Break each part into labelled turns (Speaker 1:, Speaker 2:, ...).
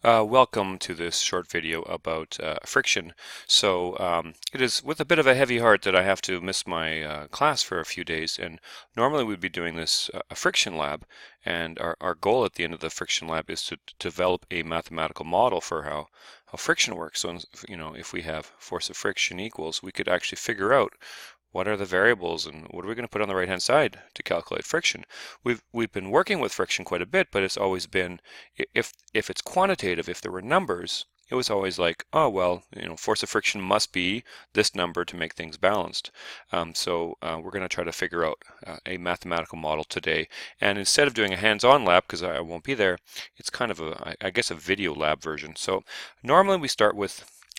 Speaker 1: Welcome to this short video about friction. It is with a bit of a heavy heart that I have to miss my class for a few days, and normally we'd be doing this a friction lab, and our goal at the end of the friction lab is to develop a mathematical model for how friction works. So if we have force of friction equals, we could actually figure out what are the variables and what are we going to put on the right hand side to calculate friction. We've been working with friction quite a bit, but it's always been, if it's quantitative, if there were numbers, it was always like, oh well, force of friction must be this number to make things balanced. We're going to try to figure out a mathematical model today, and instead of doing a hands-on lab, because I won't be there, it's kind of I guess a video lab version. So normally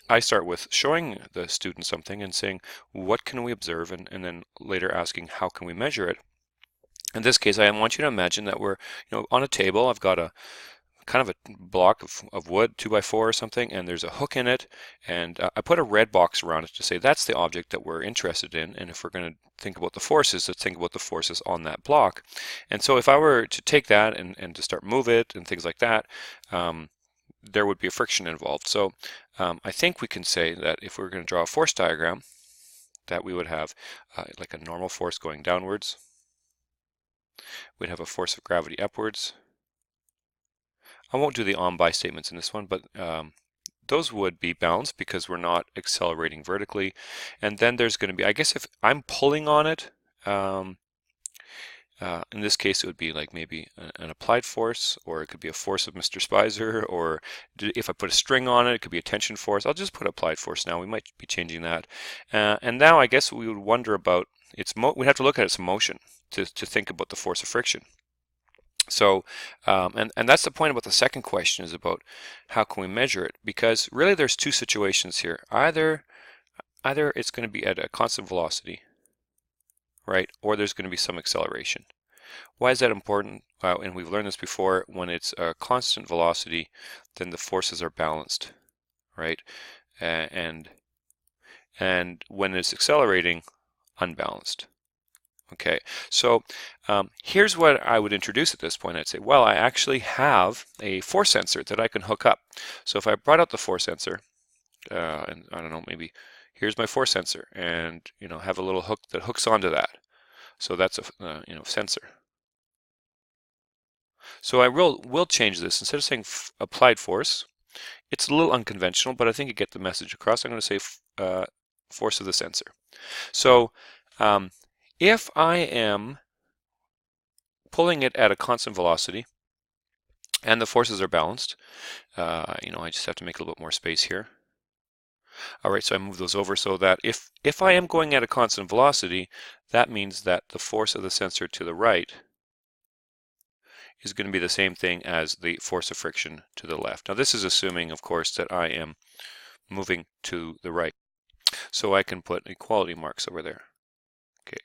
Speaker 1: I start with showing the student something and saying, what can we observe? And then later asking, how can we measure it? In this case, I want you to imagine that we're on a table. I've got a kind of a block of wood, 2x4 or something, and there's a hook in it, and I put a red box around it to say that's the object that we're interested in, and if we're going to think about the forces, let's think about the forces on that block. And so if I were to take that and to start move it and things like that, there would be a friction involved. So I think we can say that if we were going to draw a force diagram, that we would have like a normal force going downwards. We'd have a force of gravity upwards. I won't do the on-by statements in this one, but those would be balanced because we're not accelerating vertically. And then there's going to be, I guess if I'm pulling on it, in this case, it would be like maybe an applied force, or it could be a force of Mr. Speiser, or if I put a string on it, it could be a tension force. I'll just put applied force now. We might be changing that. And now I guess we would wonder about we'd have to look at its motion to think about the force of friction. So, and that's the point about the second question, is about how can we measure it? Because really there's two situations here. Either it's going to be at a constant velocity, right? Or there's going to be some acceleration. Why is that important? And we've learned this before. When it's a constant velocity, then the forces are balanced, right? And when it's accelerating, unbalanced. Okay, so here's what I would introduce at this point. I'd say, well, I actually have a force sensor that I can hook up. So if I brought out the force sensor, and I don't know, maybe here's my force sensor, and have a little hook that hooks onto that. So that's a sensor. So I will change this. Instead of saying applied force, it's a little unconventional, but I think you get the message across. I'm going to say force of the sensor. So if I am pulling it at a constant velocity and the forces are balanced, I just have to make a little bit more space here. All right, so I move those over so that if I am going at a constant velocity, that means that the force of the sensor to the right is going to be the same thing as the force of friction to the left. Now this is assuming, of course, that I am moving to the right. So I can put equality marks over there. Okay,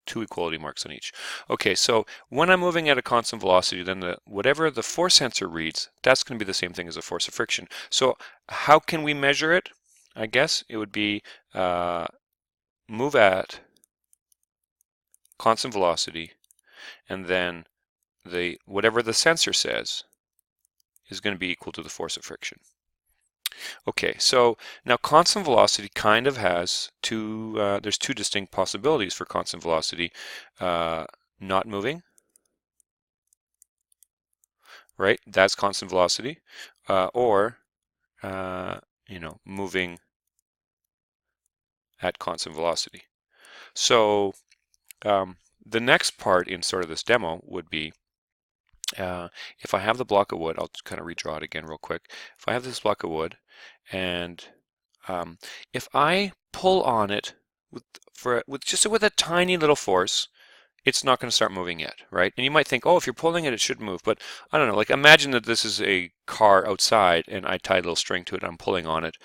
Speaker 1: 2 equality marks on each. Okay, so when I'm moving at a constant velocity, then whatever the force sensor reads, that's going to be the same thing as the force of friction. So how can we measure it? I guess it would be move at constant velocity, and then whatever the sensor says is going to be equal to the force of friction. Okay, so now constant velocity kind of has there's two distinct possibilities for constant velocity. Not moving, right? That's constant velocity. Or moving at constant velocity. So the next part in sort of this demo would be, if I have the block of wood, I'll kind of redraw it again real quick. If I have this block of wood, and if I pull on it with a tiny little force, it's not going to start moving yet, right? And you might think, oh, if you're pulling it, it should move. But I don't know, like imagine that this is a car outside and I tie a little string to it, I'm pulling on it.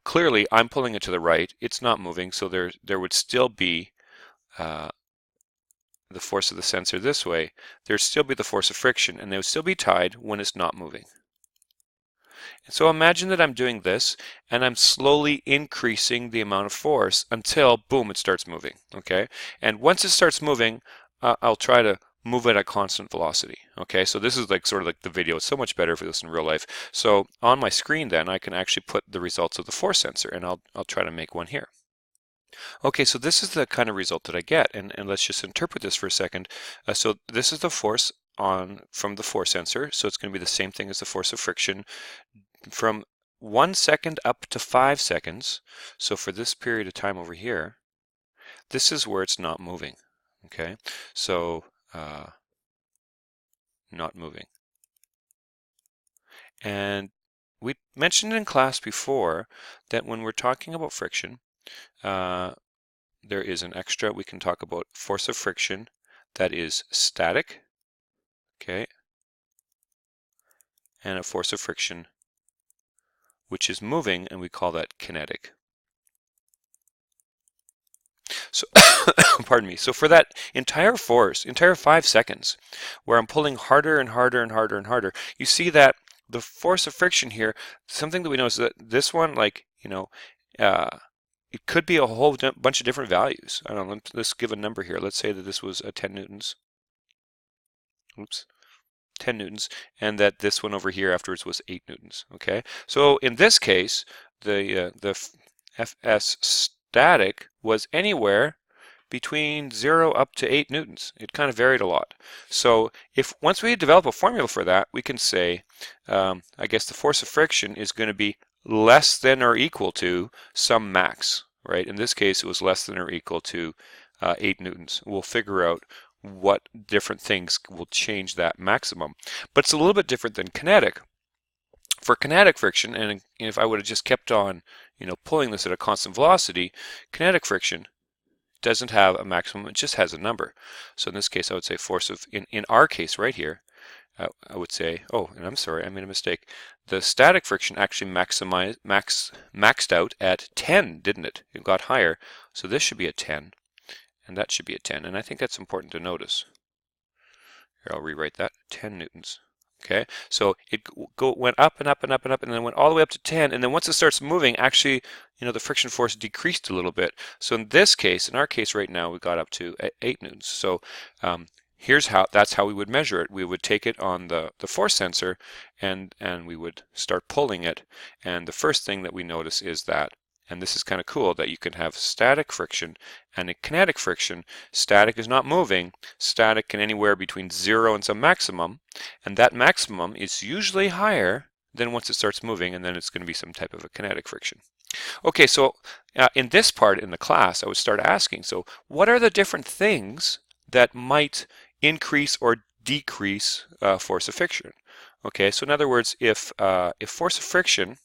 Speaker 1: Clearly I'm pulling it to the right, it's not moving, so there would still be the force of the sensor this way. There'd still be the force of friction, and they would still be tied when it's not moving. And so imagine that I'm doing this, and I'm slowly increasing the amount of force until, boom, it starts moving, okay? And once it starts moving, I'll try to move at a constant velocity. Okay, so this is like sort of like the video. It's so much better for this in real life. So on my screen then I can actually put the results of the force sensor, and I'll try to make one here. Okay, so this is the kind of result that I get, and let's just interpret this for a second. So this is the force on from the force sensor, so it's going to be the same thing as the force of friction from 1 second up to 5 seconds. So for this period of time over here, this is where it's not moving. Okay, so not moving. And we mentioned in class before that when we're talking about friction, there is an extra, we can talk about force of friction that is static, okay, and a force of friction which is moving, and we call that kinetic. So, pardon me, so for that entire 5 seconds, where I'm pulling harder and harder and harder and harder, you see that the force of friction here, something that we know is that this one, like, it could be a whole bunch of different values. I don't know, let's give a number here. Let's say that this was 10 newtons. Oops. 10 newtons, and that this one over here afterwards was 8 newtons. Okay, so in this case, the Fs static was anywhere between 0 up to 8 newtons. It kind of varied a lot. So if once we develop a formula for that, we can say, I guess the force of friction is going to be less than or equal to some max, right? In this case, it was less than or equal to 8 newtons. We'll figure out what different things will change that maximum. But it's a little bit different than kinetic. For kinetic friction, and if I would have just kept on, pulling this at a constant velocity, kinetic friction doesn't have a maximum, it just has a number. So in this case, I would say force of, in our case right here, I would say, oh, and I'm sorry, I made a mistake. The static friction actually maxed out at 10, didn't it? It got higher. So this should be a 10. And that should be a 10, and I think that's important to notice. Here, I'll rewrite that, 10 newtons. Okay, so it went up and up and up and up, and then went all the way up to 10, and then once it starts moving, actually, the friction force decreased a little bit. So in this case, in our case right now, we got up to 8 newtons. So that's how we would measure it. We would take it on the force sensor, and we would start pulling it, and the first thing that we notice is that, and this is kind of cool, that you can have static friction and a kinetic friction. Static is not moving. Static can anywhere between 0 and some maximum, and that maximum is usually higher than once it starts moving, and then it's going to be some type of a kinetic friction. Okay, so in this part in the class, I would start asking, so what are the different things that might increase or decrease force of friction? Okay, so in other words, if force of friction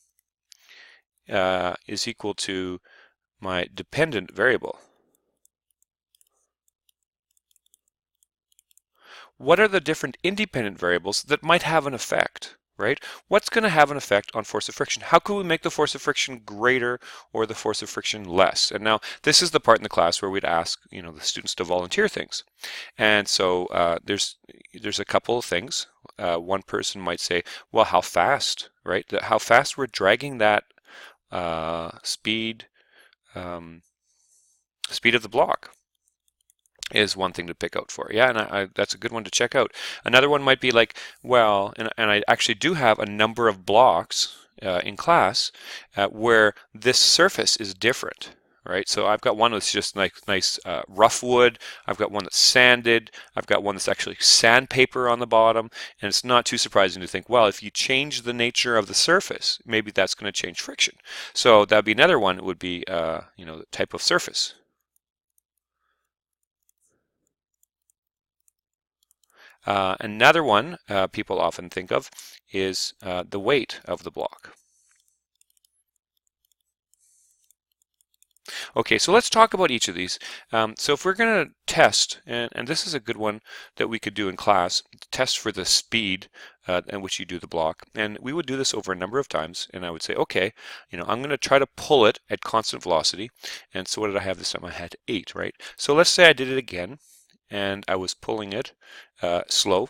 Speaker 1: is equal to my dependent variable, what are the different independent variables that might have an effect, right? What's going to have an effect on force of friction? How could we make the force of friction greater or the force of friction less? And now this is the part in the class where we'd ask, the students to volunteer things. And so there's a couple of things. One person might say, well, how fast, right? How fast we're dragging that speed of the block is one thing to pick out for. Yeah, and that's a good one to check out. Another one might be like, well, and I actually do have a number of blocks in class where this surface is different. Right, so I've got one that's just nice rough wood. I've got one that's sanded. I've got one that's actually sandpaper on the bottom. And it's not too surprising to think, well, if you change the nature of the surface, maybe that's going to change friction. So that'd be another one. It would be, the type of surface. Another one people often think of is the weight of the block. Okay, so let's talk about each of these. So if we're going to test, and this is a good one that we could do in class, test for the speed at which you do the block. And we would do this over a number of times, and I would say, okay, I'm going to try to pull it at constant velocity. And so what did I have this time? I had 8, right? So let's say I did it again, and I was pulling it slow,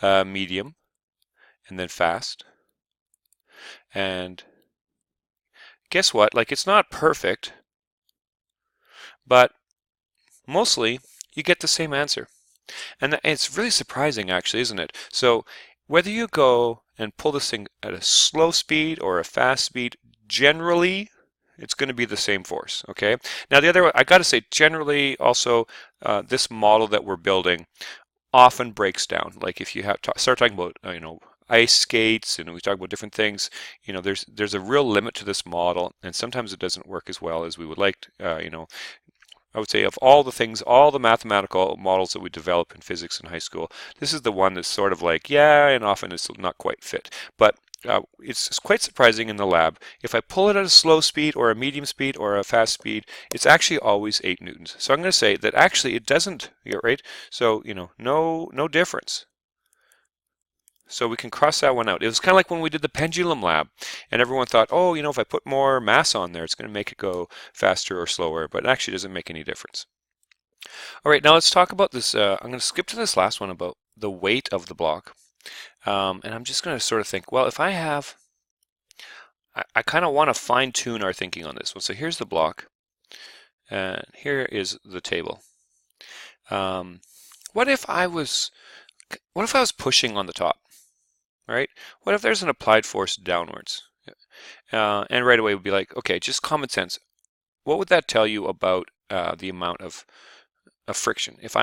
Speaker 1: medium, and then fast. And guess what? Like, it's not perfect, but mostly you get the same answer. And it's really surprising, actually, isn't it? So whether you go and pull this thing at a slow speed or a fast speed, generally it's going to be the same force. Okay. Now the other, I got to say, generally also this model that we're building often breaks down. Like if you have start talking about ice skates and we talk about different things, there's a real limit to this model, and sometimes it doesn't work as well as we would like. I would say of all the things, all the mathematical models that we develop in physics in high school, this is the one that's sort of like, yeah, and often it's not quite fit. But it's quite surprising in the lab. If I pull it at a slow speed or a medium speed or a fast speed, it's actually always 8 newtons. So I'm going to say that actually it doesn't, right? So, no difference. So we can cross that one out. It was kind of like when we did the pendulum lab, and everyone thought, oh, if I put more mass on there, it's going to make it go faster or slower, but it actually doesn't make any difference. All right, now let's talk about this. I'm going to skip to this last one about the weight of the block. And I'm just going to sort of think, well, if I have, I kind of want to fine tune our thinking on this. Well, so here's the block, and here is the table. What if I was pushing on the top? Right? What if there's an applied force downwards? And right away we'd be like, okay, just common sense. What would that tell you about the amount of friction? If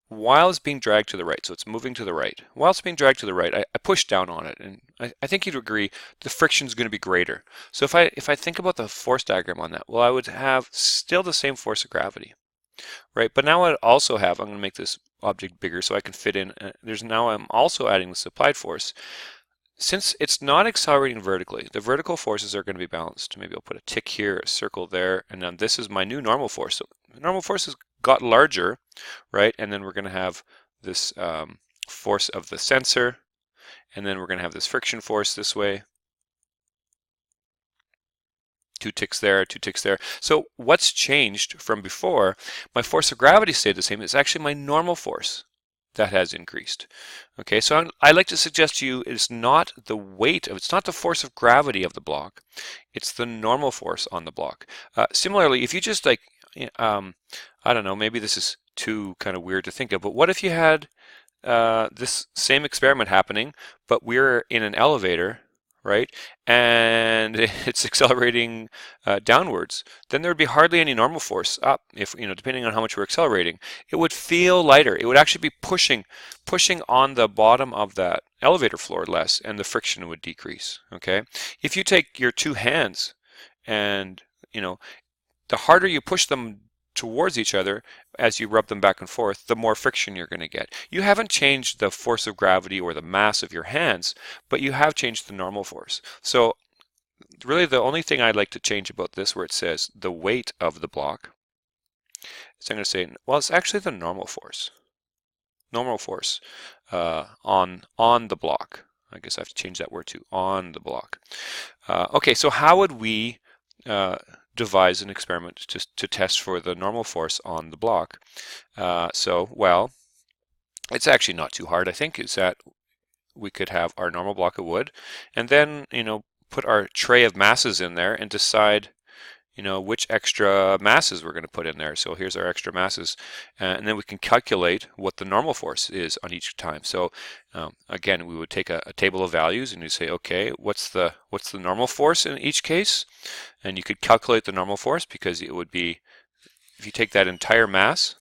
Speaker 1: while it's being dragged to the right, so it's moving to the right, while it's being dragged to the right, I push down on it, and I think you'd agree the friction is going to be greater. So if I think about the force diagram on that, well, I would have still the same force of gravity, right? But now I also have, I'm going to make this object bigger so I can fit in. I'm also adding this applied force. Since it's not accelerating vertically, the vertical forces are going to be balanced. Maybe I'll put a tick here, a circle there, and then this is my new normal force. So normal force has got larger, right? And then we're going to have this force of the sensor, and then we're going to have this friction force this way. 2 ticks there, 2 ticks there. So what's changed from before? My force of gravity stayed the same. It's actually my normal force that has increased. Okay, so I like to suggest to you it's not the weight of, it's not the force of gravity of the block, it's the normal force on the block. Similarly, if you just like, I don't know, maybe this is too kind of weird to think of, but what if you had this same experiment happening, but we're in an elevator, right? And it's accelerating downwards, then there would be hardly any normal force up, if depending on how much we're accelerating. It would feel lighter. It would actually be pushing on the bottom of that elevator floor less, and the friction would decrease. Okay, if you take your 2 hands and the harder you push them towards each other as you rub them back and forth, the more friction you're going to get. You haven't changed the force of gravity or the mass of your hands, but you have changed the normal force. So really the only thing I'd like to change about this, where it says the weight of the block, is I'm going to say, well, it's actually the normal force. Normal force on the block. I guess I have to change that word to on the block. Okay, so how would we devise an experiment to test for the normal force on the block? Well, it's actually not too hard, I think. Is that we could have our normal block of wood, and then put our tray of masses in there and decide which extra masses we're going to put in there. So here's our extra masses, and then we can calculate what the normal force is on each time. So again, we would take a table of values and you say, okay, what's the normal force in each case? And you could calculate the normal force, because it would be, if you take that entire mass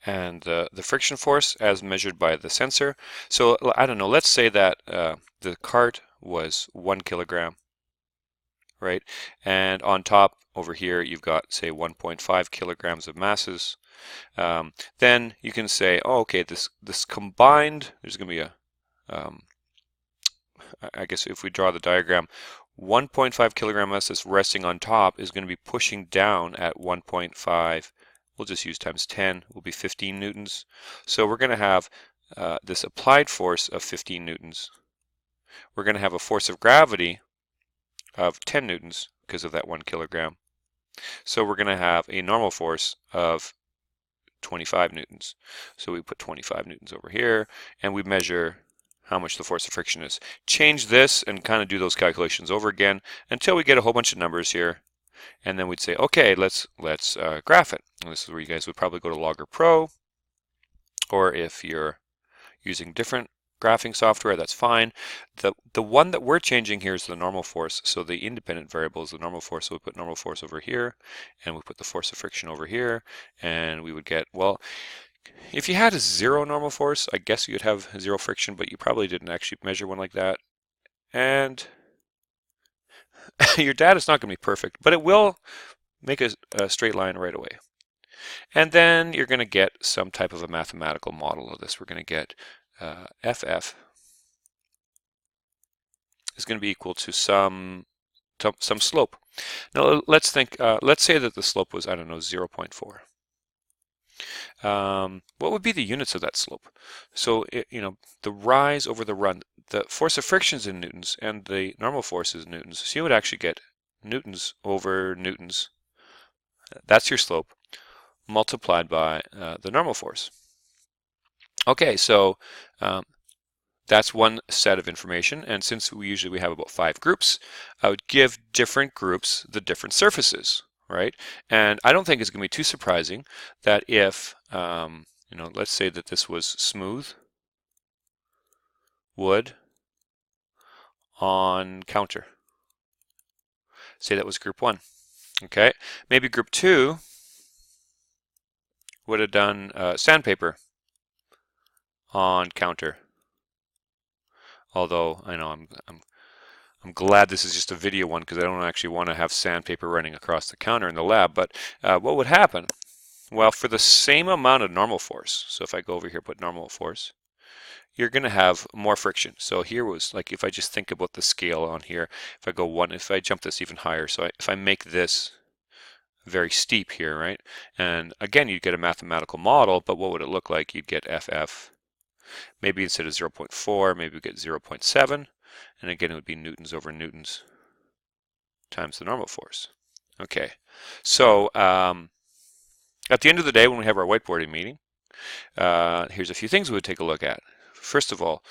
Speaker 1: and the friction force as measured by the sensor. So I don't know, let's say that the cart was 1 kilogram. Right, and on top over here you've got, say, 1.5 kilograms of masses. Then you can say, oh, okay, this combined, there's going to be a I guess if we draw the diagram, 1.5 kilogram mass that's resting on top is going to be pushing down at 1.5. We'll just use times 10, will be 15 newtons. So we're going to have this applied force of 15 newtons. We're going to have a force of gravity of 10 newtons because of that 1 kilogram. So we're going to have a normal force of 25 newtons. So we put 25 newtons over here, and we measure how much the force of friction is. Change this and kind of do those calculations over again until we get a whole bunch of numbers here. And then we'd say, okay, let's graph it. And this is where you guys would probably go to Logger Pro. or if you're using different graphing software, that's fine. The one that we're changing here is the normal force. So the independent variable is the normal force. So we put normal force over here, and we put the force of friction over here, and we would get, well, if you had a zero normal force, I guess you'd have zero friction, but you probably didn't actually measure one like that. And your data is not going to be perfect, but it will make a straight line right away. And then you're going to get some type of a mathematical model of this. We're going to get FF is going to be equal to some slope. Now let's think, let's say that the slope was, I don't know, 0.4. What would be the units of that slope? So, the rise over the run, the force of friction is in newtons and the normal force is newtons. So you would actually get newtons over newtons. That's your slope multiplied by the normal force. Okay, so that's one set of information, and since we usually have about 5 groups, I would give different groups the different surfaces, right? And I don't think it's going to be too surprising that if, let's say that this was smooth wood on counter. Say that was group 1. Okay, maybe group 2 would have done sandpaper on counter. Although I know I'm glad this is just a video one because I don't actually want to have sandpaper running across the counter in the lab. But what would happen? Well, for the same amount of normal force, so if I go over here, put normal force, you're going to have more friction. So here was like, if I just think about the scale on here, if I go one, if I jump this even higher, so if I make this very steep here, right? And again, you'd get a mathematical model, but what would it look like? You'd get FF. Maybe instead of 0.4, maybe we get 0.7. And again, it would be newtons over newtons times the normal force. Okay, so at the end of the day, when we have our whiteboarding meeting, here's a few things we would take a look at. First of all,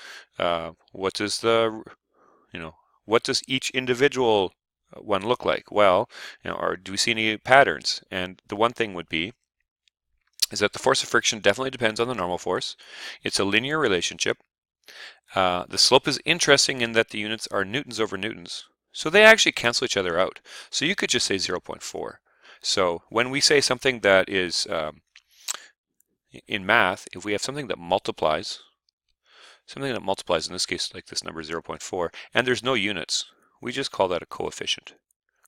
Speaker 1: what does what does each individual one look like? Well, or do we see any patterns? And the one thing would be is that the force of friction definitely depends on the normal force. It's a linear relationship. The slope is interesting in that the units are newtons over newtons. So they actually cancel each other out. So you could just say 0.4. So when we say something that is, in math, if we have something that multiplies, in this case like this number 0.4, and there's no units, we just call that a coefficient.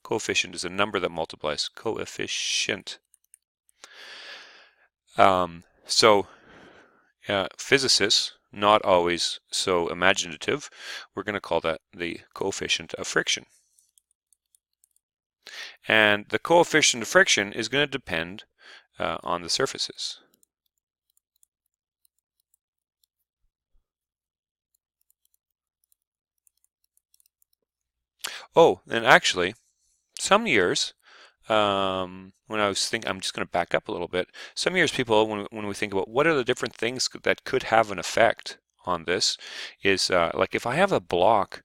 Speaker 1: Coefficient is a number that multiplies. Coefficient. Physicists, not always so imaginative, we're going to call that the coefficient of friction. And the coefficient of friction is going to depend on the surfaces. Oh, and actually, some years, when I was thinking, I'm just going to back up a little bit. Some years people, when we think about what are the different things that could have an effect on this, is like if I have a block,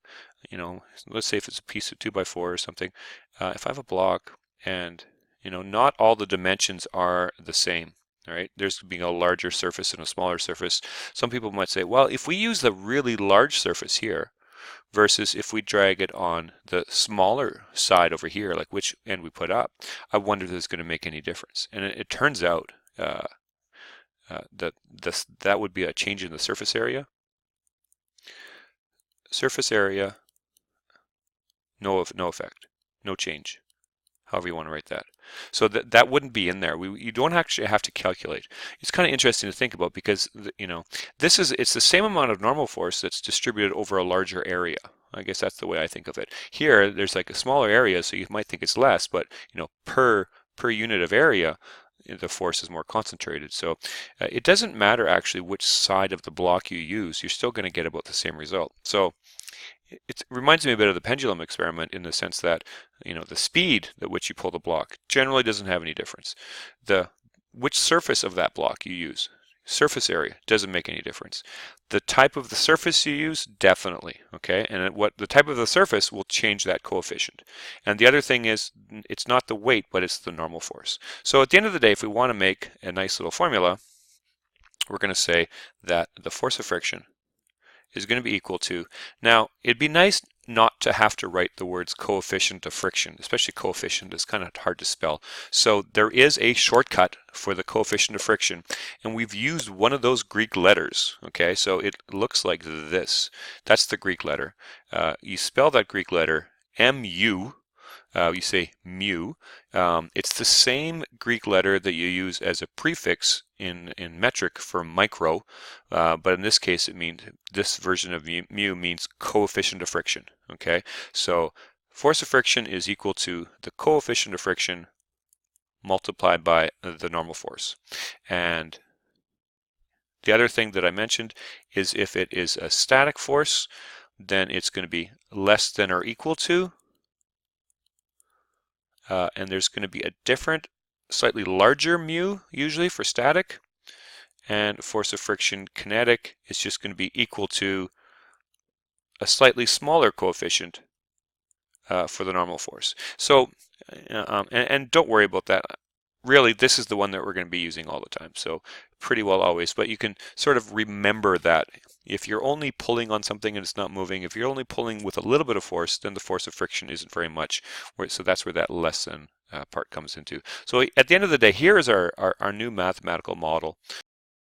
Speaker 1: let's say if it's a piece of 2x4 or something, if I have a block and, not all the dimensions are the same. All right, there's being a larger surface and a smaller surface. Some people might say, well, if we use the really large surface here, versus if we drag it on the smaller side over here, like which end we put up, I wonder if it's going to make any difference. And it turns out that would be a change in the surface area. Surface area, no effect, no change, however you want to write that. So that wouldn't be in there. You don't actually have to calculate. It's kind of interesting to think about because it's the same amount of normal force that's distributed over a larger area. I guess that's the way I think of it. Here, there's like a smaller area, so you might think it's less, but per unit of area, the force is more concentrated. So it doesn't matter actually which side of the block you use. You're still going to get about the same result. So it reminds me a bit of the pendulum experiment in the sense that the speed at which you pull the block generally doesn't have any difference. Which surface of that block you use, surface area, doesn't make any difference. The type of the surface you use, definitely, okay? And what the type of the surface will change that coefficient. And the other thing is, it's not the weight, but it's the normal force. So at the end of the day, if we want to make a nice little formula, we're going to say that the force of friction is going to be equal to, now it'd be nice not to have to write the words coefficient of friction, especially coefficient is kind of hard to spell. So there is a shortcut for the coefficient of friction, and we've used one of those Greek letters. Okay, so it looks like this. That's the Greek letter. You spell that Greek letter mu. You say mu. It's the same Greek letter that you use as a prefix in metric for micro, but in this case it means, this version of mu means coefficient of friction. Okay, so force of friction is equal to the coefficient of friction multiplied by the normal force. And the other thing that I mentioned is if it is a static force, then it's going to be less than or equal to, and there's going to be a different, slightly larger mu usually for static, and force of friction kinetic is just going to be equal to a slightly smaller coefficient for the normal force. So, and don't worry about that. Really, this is the one that we're going to be using all the time, so pretty well always, but you can sort of remember that if you're only pulling on something and it's not moving, if you're only pulling with a little bit of force, then the force of friction isn't very much, so that's where that less than part comes into. So at the end of the day, here is our new mathematical model.